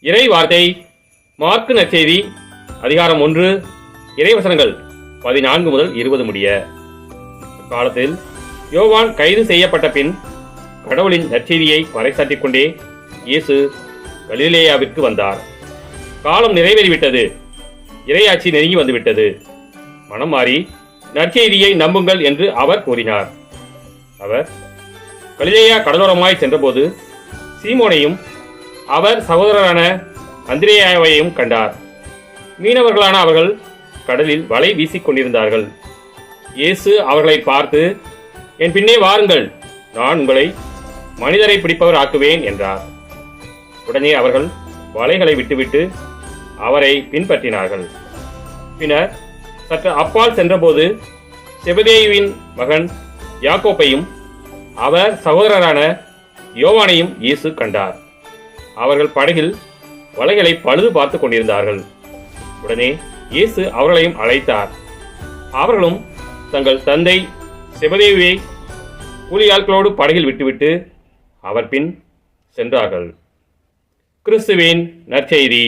இறை வார்த்தை மார்க்கு நற்செய்தி அதிகாரம் 1 இறைவசனங்கள் 14 முதல் 20 முடிய. காலத்தில் யோவான் கைது செய்யப்பட்ட பின் கடவுளின் நற்செய்தியை பறைசாற்றிக் கொண்டே இயேசு கலிலேயாவிற்கு வந்தார். காலம் நிறைவேறிவிட்டது, இறையாட்சி நெருங்கி வந்துவிட்டது, மனம் மாறி நற்செய்தியை நம்புங்கள் என்று அவர் கூறினார். அவர் கலிலேயா கடலோரமாய் சென்றபோது சீமோனையும் அவர் சகோதரரான அந்திரேயாவையும் கண்டார். மீனவர்களான அவர்கள் கடலில் வலை வீசிக் கொண்டிருந்தார்கள். இயேசு அவர்களை பார்த்து, என் பின்னே வாருங்கள், நான் உங்களை மனிதரை பிடிப்பவர் ஆக்குவேன் என்றார். உடனே அவர்கள் வலைகளை விட்டுவிட்டு அவரை பின்பற்றினார்கள். பின்னர் சற்று அப்பால் சென்றபோது செபதேயுவின் மகன் யாக்கோப்பையும் அவர் சகோதரரான யோவானையும் இயேசு கண்டார். அவர்கள் படகில் வலைகளை பழுது பார்த்து கொண்டிருந்தார்கள். உடனே இயேசு அவர்களையும் அழைத்தார். அவர்களும் தங்கள் தந்தை செபதேயுவை கூலியாட்களோடு படகில் விட்டுவிட்டு அவர் பின் சென்றார்கள். கிறிஸ்துவின் நற்செய்தி.